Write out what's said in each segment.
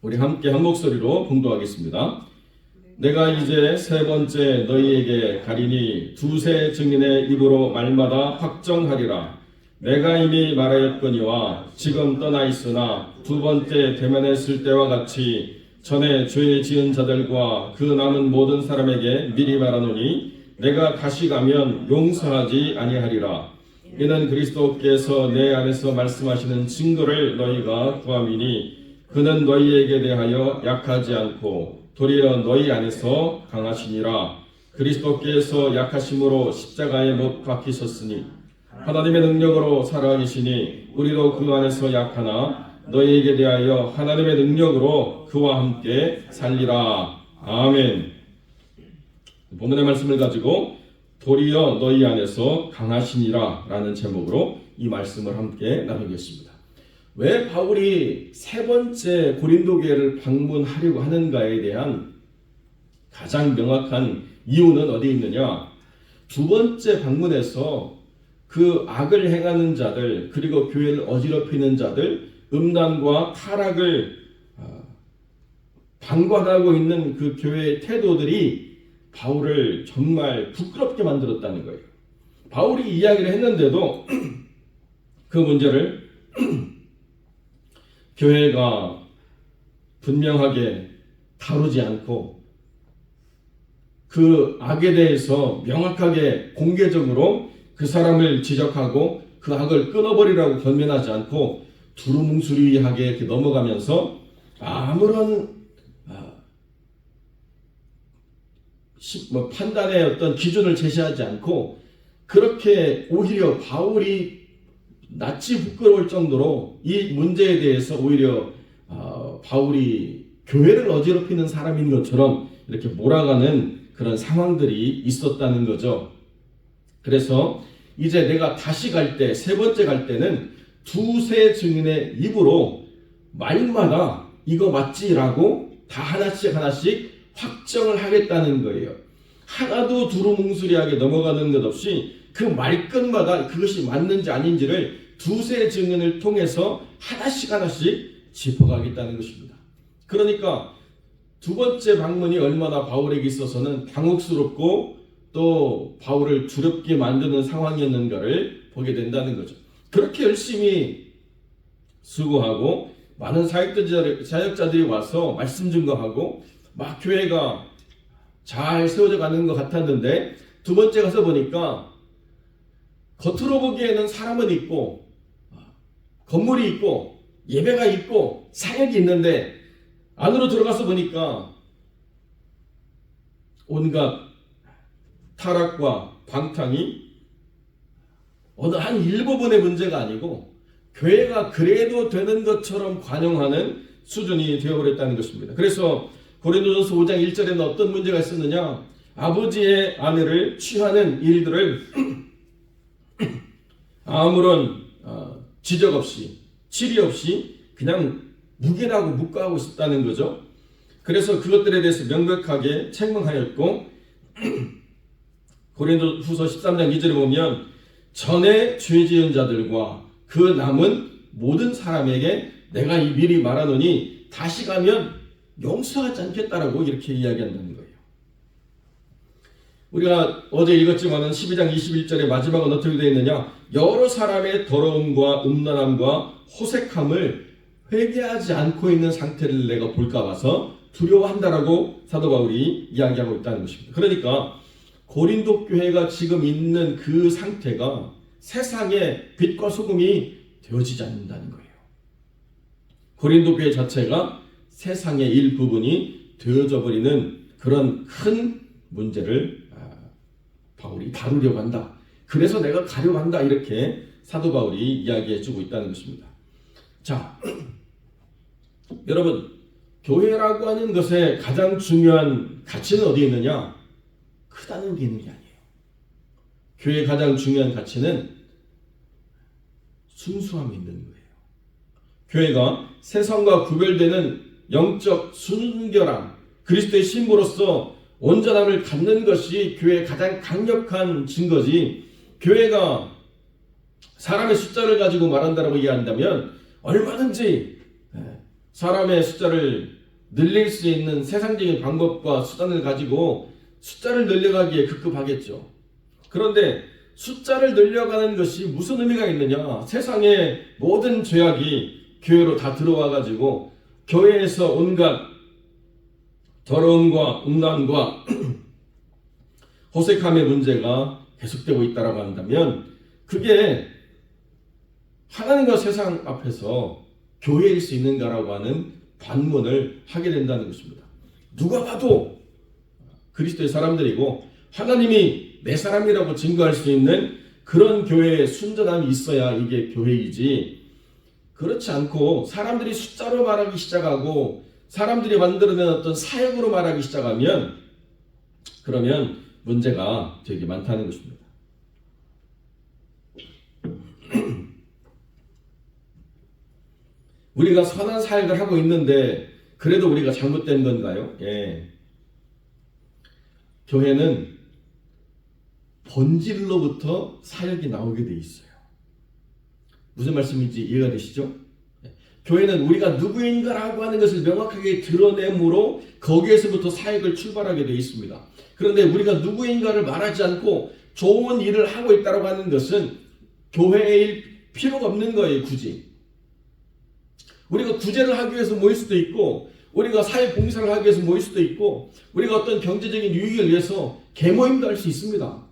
우리 함께 한 목소리로 봉독하겠습니다. 내가 이제 세 번째 너희에게 가리니 두세 증인의 입으로 말마다 확정하리라. 내가 이미 말하였거니와 지금 떠나 있으나 두 번째 대면했을 때와 같이 전에 죄 지은 자들과 그 남은 모든 사람에게 미리 말하노니 내가 다시 가면 용서하지 아니하리라. 이는 그리스도께서 내 안에서 말씀하시는 증거를 너희가 구함이니 그는 너희에게 대하여 약하지 않고 도리어 너희 안에서 강하시니라. 그리스도께서 약하심으로 십자가에 못 박히셨으니 하나님의 능력으로 살아계시니 우리도 그 안에서 약하나 너희에게 대하여 하나님의 능력으로 그와 함께 살리라. 아멘. 본문의 말씀을 가지고 도리어 너희 안에서 강하시니라 라는 제목으로 이 말씀을 함께 나누겠습니다. 왜 바울이 세 번째 고린도 교회를 방문하려고 하는가에 대한 가장 명확한 이유는 어디에 있느냐? 두 번째 방문에서 그 악을 행하는 자들 그리고 교회를 어지럽히는 자들 음란과 타락을 방관하고 있는 그 교회의 태도들이 바울을 정말 부끄럽게 만들었다는 거예요. 바울이 이야기를 했는데도 그 문제를 교회가 분명하게 다루지 않고 그 악에 대해서 명확하게 공개적으로 그 사람을 지적하고 그 악을 끊어버리라고 권면하지 않고 두루뭉술하게 이렇게 넘어가면서 아무런 판단의 어떤 기준을 제시하지 않고 그렇게 오히려 바울이 낯이 부끄러울 정도로 이 문제에 대해서 오히려 바울이 교회를 어지럽히는 사람인 것처럼 이렇게 몰아가는 그런 상황들이 있었다는 거죠. 그래서 이제 내가 다시 갈 때, 세 번째 갈 때는 두세 증인의 입으로 말마다 이거 맞지라고 다 하나씩 확정을 하겠다는 거예요. 하나도 두루뭉술하게 넘어가는 것 없이 그 말끝마다 그것이 맞는지 아닌지를 두세 증인을 통해서 하나씩 짚어가겠다는 것입니다. 그러니까 두 번째 방문이 얼마나 바울에게 있어서는 당혹스럽고 또 바울을 두렵게 만드는 상황이었는가를 보게 된다는 거죠. 그렇게 열심히 수고하고 많은 사역자들이 와서 말씀 증거하고 막 교회가 잘 세워져 가는 것 같았는데 두 번째 가서 보니까 겉으로 보기에는 사람은 있고 건물이 있고 예배가 있고 사역이 있는데 안으로 들어가서 보니까 온갖 타락과 방탕이 어느 한 일부분의 문제가 아니고 교회가 그래도 되는 것처럼 관용하는 수준이 되어버렸다는 것입니다. 그래서 고린도전서 5장 1절에는 어떤 문제가 있었느냐? 아버지의 아내를 취하는 일들을 아무런 지적 없이 치리 없이 그냥 묵인하고 묵과하고 있었다는 거죠. 그래서 그것들에 대해서 명백하게 책망하였고 고린도후서 13장 2절에 보면 전에 죄 지은 자들과 그 남은 모든 사람에게 내가 미리 말하노니 다시 가면 용서하지 않겠다라고 이렇게 이야기한다는 거예요. 우리가 어제 읽었지만은 12장 21절의 마지막은 어떻게 되어 있느냐? 여러 사람의 더러움과 음란함과 호색함을 회개하지 않고 있는 상태를 내가 볼까 봐서 두려워한다라고 사도 바울이 이야기하고 있다는 것입니다. 그러니까 고린도 교회가 지금 있는 그 상태가 세상의 빛과 소금이 되어지지 않는다는 거예요. 고린도 교회 자체가 세상의 일부분이 되어져 버리는 그런 큰 문제를 바울이 다루려고 한다. 그래서 내가 가려고 한다. 이렇게 사도 바울이 이야기해 주고 있다는 것입니다. 자, 여러분, 교회라고 하는 것의 가장 중요한 가치는 어디에 있느냐? 크다는 게 있는 게 아니에요. 교회의 가장 중요한 가치는 순수함이 있는 거예요. 교회가 세상과 구별되는 영적 순결함, 그리스도의 신부로서 온전함을 갖는 것이 교회의 가장 강력한 증거지, 교회가 사람의 숫자를 가지고 말한다라고 이해한다면 얼마든지 사람의 숫자를 늘릴 수 있는 세상적인 방법과 수단을 가지고 숫자를 늘려가기에 급급하겠죠. 그런데 숫자를 늘려가는 것이 무슨 의미가 있느냐? 세상의 모든 죄악이 교회로 다 들어와 가지고 교회에서 온갖 더러움과 음란과 호색함의 문제가 계속되고 있다고 한다면 그게 하나님과 세상 앞에서 교회일 수 있는가라고 하는 반문을 하게 된다는 것입니다. 누가 봐도 그리스도의 사람들이고 하나님이 내 사람이라고 증거할 수 있는 그런 교회의 순전함이 있어야 이게 교회이지, 그렇지 않고 사람들이 숫자로 말하기 시작하고 사람들이 만들어낸 어떤 사역으로 말하기 시작하면 그러면 문제가 되게 많다는 것입니다. 우리가 선한 사역을 하고 있는데 그래도 우리가 잘못된 건가요? 예. 교회는 본질로부터 사역이 나오게 돼 있어요. 무슨 말씀인지 이해가 되시죠? 교회는 우리가 누구인가라고 하는 것을 명확하게 드러내므로 거기에서부터 사역을 출발하게 되어 있습니다. 그런데 우리가 누구인가를 말하지 않고 좋은 일을 하고 있다고 하는 것은 교회일 필요가 없는 거예요. 굳이 우리가 구제를 하기 위해서 모일 수도 있고, 우리가 사회 봉사를 하기 위해서 모일 수도 있고, 우리가 어떤 경제적인 유익을 위해서 개모임도 할 수 있습니다.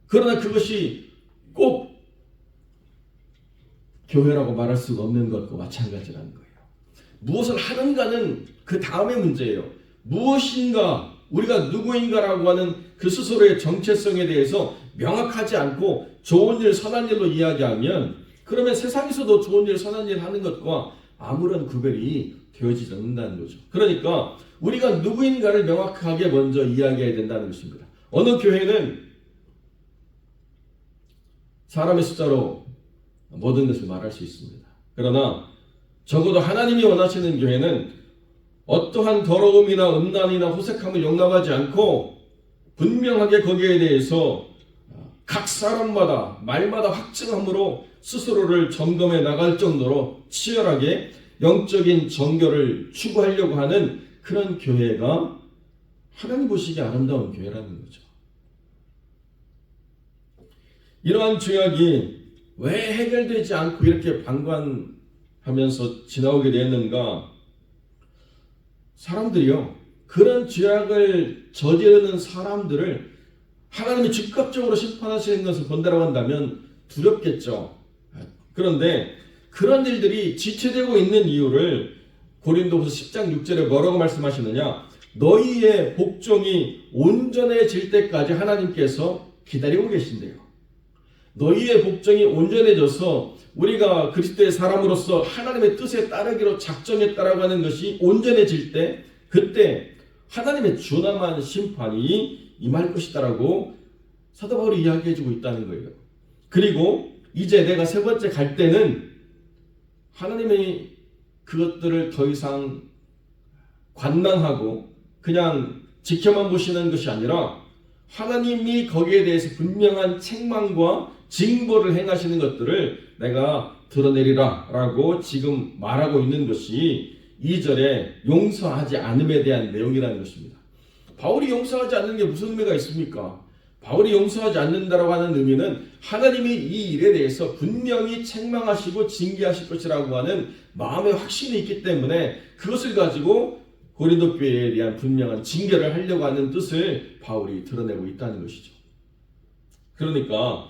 그러나 그것이 꼭 교회라고 말할 수가 없는 것과 마찬가지라는 거예요. 무엇을 하는가는 그 다음의 문제예요. 무엇인가, 우리가 누구인가라고 하는 그 스스로의 정체성에 대해서 명확하지 않고 좋은 일, 선한 일로 이야기하면 그러면 세상에서도 좋은 일, 선한 일 하는 것과 아무런 구별이 되어지지 않는다는 거죠. 그러니까 우리가 누구인가를 명확하게 먼저 이야기해야 된다는 것입니다. 어느 교회는 사람의 숫자로 모든 것을 말할 수 있습니다. 그러나 적어도 하나님이 원하시는 교회는 어떠한 더러움이나 음란이나 호색함을 용납하지 않고 분명하게 거기에 대해서 각 사람마다 말마다 확증함으로 스스로를 점검해 나갈 정도로 치열하게 영적인 정결을 추구하려고 하는 그런 교회가 하나님 보시기에 아름다운 교회라는 거죠. 이러한 죄악이 왜 해결되지 않고 이렇게 방관하면서 지나오게 되었는가? 사람들이요, 그런 죄악을 저지르는 사람들을 하나님이 즉각적으로 심판하시는 것을 본다라고 한다면 두렵겠죠. 그런데 그런 일들이 지체되고 있는 이유를 고린도후서 10장 6절에 뭐라고 말씀하시느냐? 너희의 복종이 온전해질 때까지 하나님께서 기다리고 계신대요. 너희의 복종이 온전해져서 우리가 그리스도의 사람으로서 하나님의 뜻에 따르기로 작정했다라고 하는 것이 온전해질 때, 그때 하나님의 준엄한 심판이 임할 것이다라고 사도 바울이 이야기해주고 있다는 거예요. 그리고 이제 내가 세 번째 갈 때는 하나님이 그것들을 더 이상 관망하고 그냥 지켜만 보시는 것이 아니라 하나님이 거기에 대해서 분명한 책망과 징벌을 행하시는 것들을 내가 드러내리라 라고 지금 말하고 있는 것이 2절에 용서하지 않음에 대한 내용이라는 것입니다. 바울이 용서하지 않는 게 무슨 의미가 있습니까? 바울이 용서하지 않는다라고 하는 의미는 하나님이 이 일에 대해서 분명히 책망하시고 징계하실 것이라고 하는 마음의 확신이 있기 때문에 그것을 가지고 고린도 교회에 대한 분명한 징계를 하려고 하는 뜻을 바울이 드러내고 있다는 것이죠. 그러니까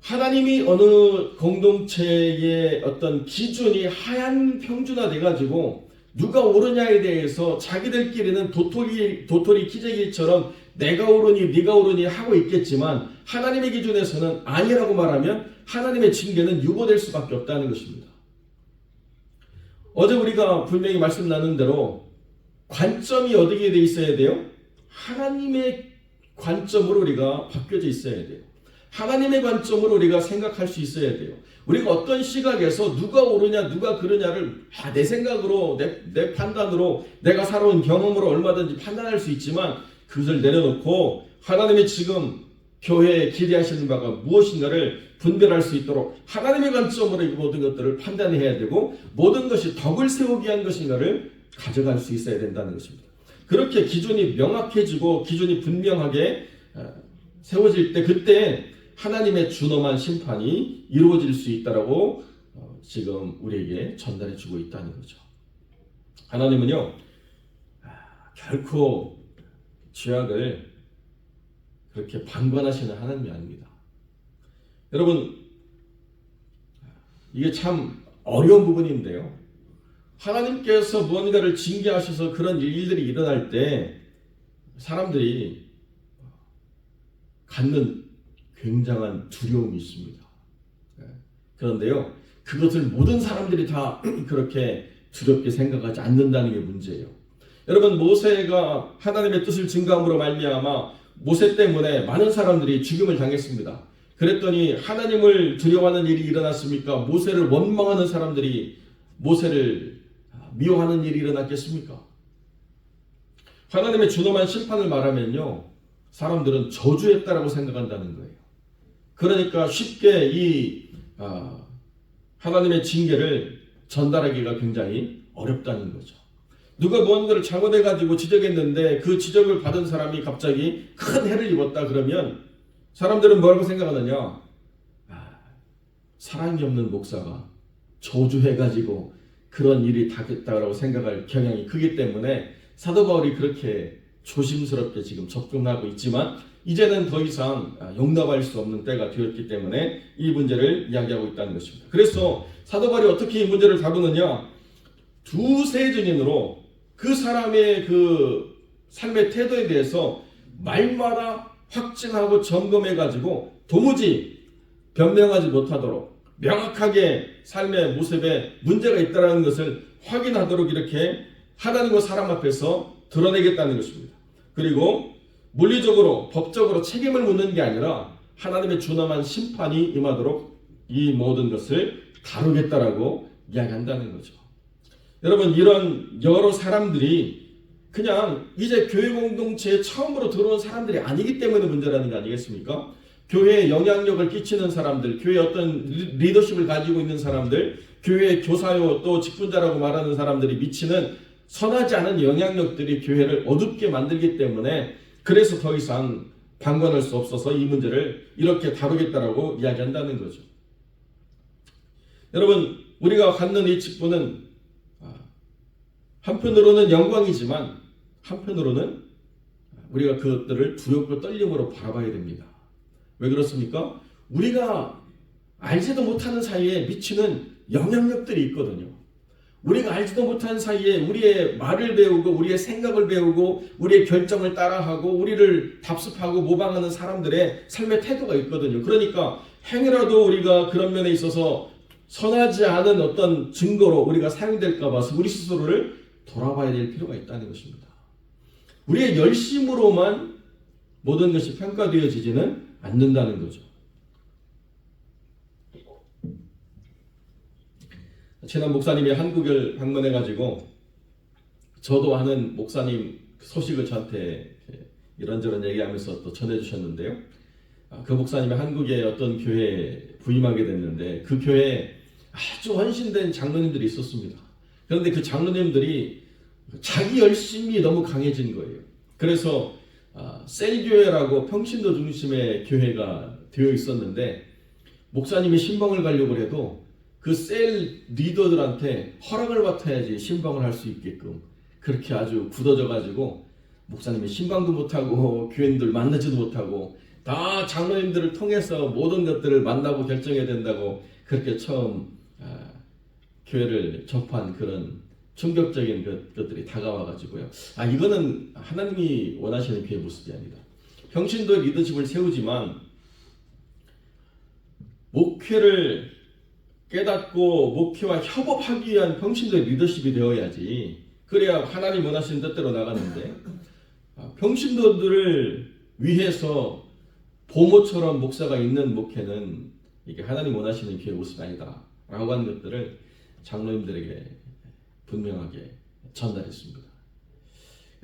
하나님이 어느 공동체의 어떤 기준이 하향 평준화돼 가지고 누가 옳으냐에 대해서 자기들끼리는 도토리 키재기처럼 내가 옳으니 네가 옳으니 하고 있겠지만 하나님의 기준에서는 아니라고 말하면 하나님의 징계는 유보될 수밖에 없다는 것입니다. 어제 우리가 분명히 말씀 나눈 대로 관점이 어디에 돼 있어야 돼요? 하나님의 관점으로 우리가 바뀌어져 있어야 돼요. 하나님의 관점으로 우리가 생각할 수 있어야 돼요. 우리가 어떤 시각에서 누가 옳으냐 누가 그러냐를 내 생각으로 내 판단으로 내가 살아온 경험으로 얼마든지 판단할 수 있지만 그것을 내려놓고 하나님이 지금 교회에 기대하시는 바가 무엇인가를 분별할 수 있도록 하나님의 관점으로 이 모든 것들을 판단해야 되고 모든 것이 덕을 세우기 위한 것인가를 가져갈 수 있어야 된다는 것입니다. 그렇게 기준이 명확해지고 기준이 분명하게 세워질 때 그때 하나님의 준엄한 심판이 이루어질 수 있다라고 지금 우리에게 전달해 주고 있다는 거죠. 하나님은요 결코 죄악을 그렇게 방관하시는 하나님이 아닙니다. 여러분 이게 참 어려운 부분인데요. 하나님께서 무언가를 징계하셔서 그런 일들이 일어날 때 사람들이 갖는 굉장한 두려움이 있습니다. 그런데요 그것을 모든 사람들이 다 그렇게 두렵게 생각하지 않는다는 게 문제예요. 여러분 모세가 하나님의 뜻을 증거함으로 말미암아 모세 때문에 많은 사람들이 죽임을 당했습니다. 그랬더니 하나님을 두려워하는 일이 일어났습니까? 모세를 원망하는 사람들이 모세를 미워하는 일이 일어났겠습니까? 하나님의 준엄한 심판을 말하면요 사람들은 저주했다라고 생각한다는 거예요. 그러니까 쉽게 이 하나님의 징계를 전달하기가 굉장히 어렵다는 거죠. 누가 무언가를 잘못해가지고 지적했는데 그 지적을 받은 사람이 갑자기 큰 해를 입었다 그러면 사람들은 뭐라고 생각하느냐? 사랑이 없는 목사가 저주해가지고 그런 일이 닿겠다라고 생각할 경향이 크기 때문에 사도 바울이 그렇게 조심스럽게 지금 접근하고 있지만 이제는 더 이상 용납할 수 없는 때가 되었기 때문에 이 문제를 이야기하고 있다는 것입니다. 그래서 사도 바울이 어떻게 이 문제를 다루느냐? 두세 증인으로 그 사람의 그 삶의 태도에 대해서 말마다 확증하고 점검해가지고 도무지 변명하지 못하도록 명확하게 삶의 모습에 문제가 있다는 것을 확인하도록 이렇게 하나님과 사람 앞에서 드러내겠다는 것입니다. 그리고 물리적으로 법적으로 책임을 묻는 게 아니라 하나님의 준엄한 심판이 임하도록 이 모든 것을 다루겠다라고 이야기한다는 거죠. 여러분 이런 여러 사람들이 그냥 이제 교회 공동체에 처음으로 들어온 사람들이 아니기 때문에 문제라는 거 아니겠습니까? 교회에 영향력을 끼치는 사람들, 교회에 어떤 리더십을 가지고 있는 사람들, 교회의 교사요 또 직분자라고 말하는 사람들이 미치는 선하지 않은 영향력들이 교회를 어둡게 만들기 때문에 그래서 더 이상 방관할 수 없어서 이 문제를 이렇게 다루겠다라고 이야기한다는 거죠. 여러분 우리가 갖는 이 직분은 한편으로는 영광이지만 한편으로는 우리가 그것들을 두렵고 떨림으로 바라봐야 됩니다. 왜 그렇습니까? 우리가 알지도 못하는 사이에 미치는 영향력들이 있거든요. 우리가 알지도 못하는 사이에 우리의 말을 배우고 우리의 생각을 배우고 우리의 결정을 따라하고 우리를 답습하고 모방하는 사람들의 삶의 태도가 있거든요. 그러니까 행여라도 우리가 그런 면에 있어서 선하지 않은 어떤 증거로 우리가 사용될까 봐서 우리 스스로를 돌아봐야 될 필요가 있다는 것입니다. 우리의 열심으로만 모든 것이 평가되어지지는 않는다는 거죠. 지난 목사님이 한국을 방문해가지고 저도 아는 목사님 소식을 저한테 이런저런 얘기하면서 또 전해주셨는데요. 그 목사님이 한국의 어떤 교회에 부임하게 됐는데 그 교회에 아주 헌신된 장로님들이 있었습니다. 그런데 그 장로님들이 자기 열심이 너무 강해진 거예요. 그래서 셀교회라고 평신도 중심의 교회가 되어 있었는데 목사님이 신방을 가려고 해도 그 셀 리더들한테 허락을 받아야지 신방을 할 수 있게끔 그렇게 아주 굳어져 가지고 목사님이 신방도 못하고 교인들 만나지도 못하고 다 장로님들을 통해서 모든 것들을 만나고 결정해야 된다고 그렇게 처음 교회를 접한 그런 충격적인 것들이 다가와가지고요. 이거는 하나님이 원하시는 교회 모습이 아니다. 평신도의 리더십을 세우지만 목회를 깨닫고 목회와 협업하기 위한 평신도의 리더십이 되어야지. 그래야 하나님 원하시는 뜻대로 나가는데 평신도들을 위해서 보모처럼 목사가 있는 목회는 이게 하나님 원하시는 교회 모습이 아니다 라고 하는 것들을 장로님들에게 분명하게 전달했습니다.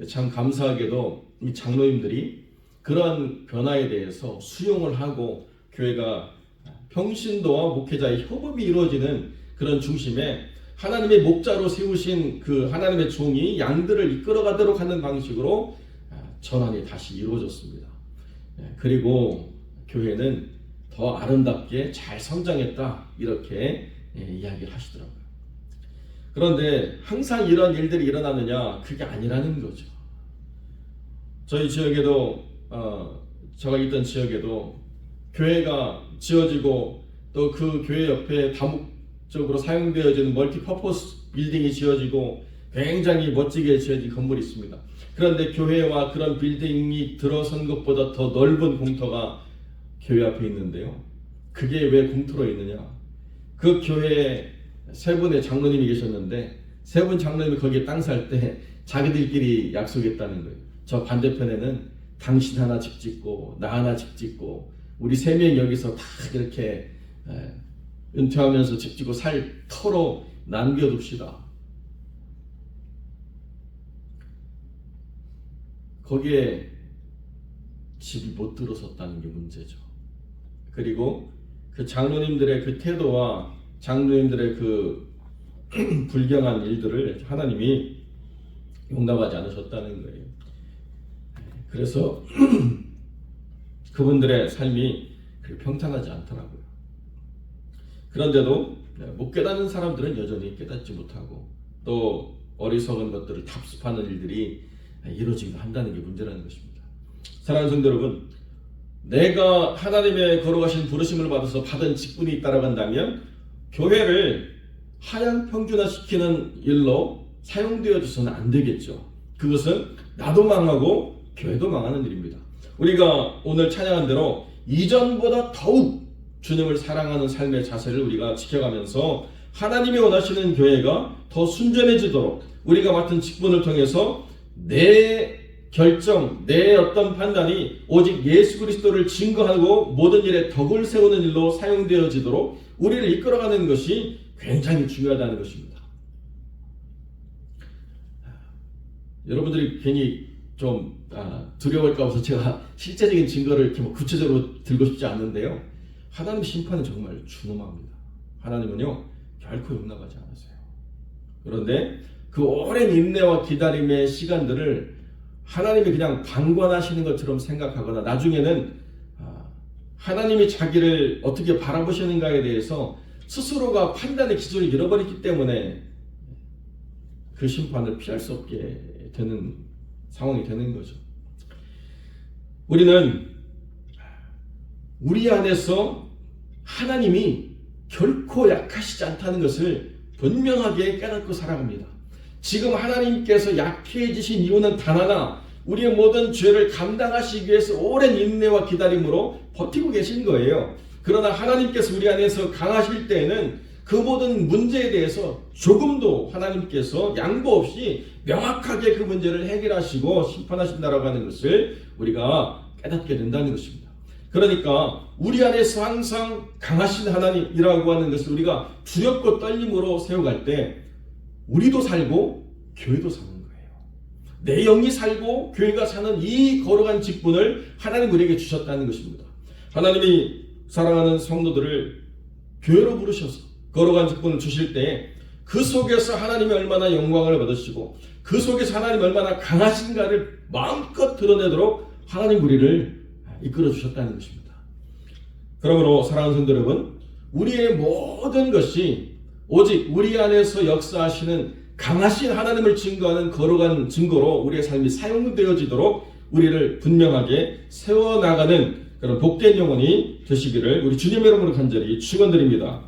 참 감사하게도 이 장로님들이 그런 변화에 대해서 수용을 하고 교회가 평신도와 목회자의 협업이 이루어지는 그런 중심에 하나님의 목자로 세우신 그 하나님의 종이 양들을 이끌어가도록 하는 방식으로 전환이 다시 이루어졌습니다. 그리고 교회는 더 아름답게 잘 성장했다 이렇게 이야기를 하시더라고요. 그런데 항상 이런 일들이 일어나느냐? 그게 아니라는 거죠. 저희 지역에도 제가 있던 지역에도 교회가 지어지고 또 그 교회 옆에 다목적으로 사용되어지는 멀티퍼포스 빌딩이 지어지고 굉장히 멋지게 지어진 건물이 있습니다. 그런데 교회와 그런 빌딩이 들어선 것보다 더 넓은 공터가 교회 앞에 있는데요. 그게 왜 공터로 있느냐? 그 교회에 세 분의 장로님이 계셨는데 세 분 장로님이 거기에 땅 살 때 자기들끼리 약속했다는 거예요. 저 반대편에는 당신 하나 집 짓고 나 하나 집 짓고 우리 세 명 여기서 다 이렇게 은퇴하면서 집 짓고 살 터로 남겨둡시다. 거기에 집이 못 들어섰다는 게 문제죠. 그리고 그 장로님들의 그 태도와 장로님들의 그 불경한 일들을 하나님이 용납하지 않으셨다는 거예요. 그래서 그분들의 삶이 그렇게 평탄하지 않더라고요. 그런데도 못 깨닫는 사람들은 여전히 깨닫지 못하고 또 어리석은 것들을 답습하는 일들이 이루어지기도 한다는 게 문제라는 것입니다. 사랑하는 성도 여러분, 내가 하나님의 거룩하신 부르심을 받아서 받은 직분이 있다라고 한다면 교회를 하향 평준화시키는 일로 사용되어져서는 안 되겠죠. 그것은 나도 망하고 교회도 망하는 일입니다. 우리가 오늘 찬양한 대로 이전보다 더욱 주님을 사랑하는 삶의 자세를 우리가 지켜가면서 하나님이 원하시는 교회가 더 순전해지도록 우리가 맡은 직분을 통해서 내 결정, 내 어떤 판단이 오직 예수 그리스도를 증거하고 모든 일에 덕을 세우는 일로 사용되어지도록 우리를 이끌어가는 것이 굉장히 중요하다는 것입니다. 여러분들이 괜히 좀 두려울까 봐서 제가 실제적인 증거를 이렇게 구체적으로 들고 싶지 않는데요. 하나님 심판은 정말 준엄합니다. 하나님은요 결코 용납하지 않으세요. 그런데 그 오랜 인내와 기다림의 시간들을 하나님이 그냥 방관하시는 것처럼 생각하거나 나중에는 하나님이 자기를 어떻게 바라보시는가에 대해서 스스로가 판단의 기준을 잃어버렸기 때문에 그 심판을 피할 수 없게 되는 상황이 되는 거죠. 우리는 우리 안에서 하나님이 결코 약하시지 않다는 것을 분명하게 깨닫고 살아갑니다. 지금 하나님께서 약해지신 이유는 단 하나, 우리의 모든 죄를 감당하시기 위해서 오랜 인내와 기다림으로 버티고 계신 거예요. 그러나 하나님께서 우리 안에서 강하실 때에는 그 모든 문제에 대해서 조금도 하나님께서 양보 없이 명확하게 그 문제를 해결하시고 심판하신다라고 하는 것을 우리가 깨닫게 된다는 것입니다. 그러니까 우리 안에서 항상 강하신 하나님이라고 하는 것을 우리가 두렵고 떨림으로 세워갈 때 우리도 살고 교회도 사는 거예요. 내 영이 살고 교회가 사는 이 거룩한 직분을 하나님 우리에게 주셨다는 것입니다. 하나님이 사랑하는 성도들을 교회로 부르셔서 거룩한 직분을 주실 때 그 속에서 하나님이 얼마나 영광을 받으시고 그 속에서 하나님이 얼마나 강하신가를 마음껏 드러내도록 하나님 우리를 이끌어 주셨다는 것입니다. 그러므로 사랑하는 성도 여러분, 우리의 모든 것이 오직 우리 안에서 역사하시는 강하신 하나님을 증거하는 거룩한 증거로 우리의 삶이 사용되어지도록 우리를 분명하게 세워나가는 그런 복된 영혼이 되시기를 우리 주님의 이름으로 간절히 축원드립니다.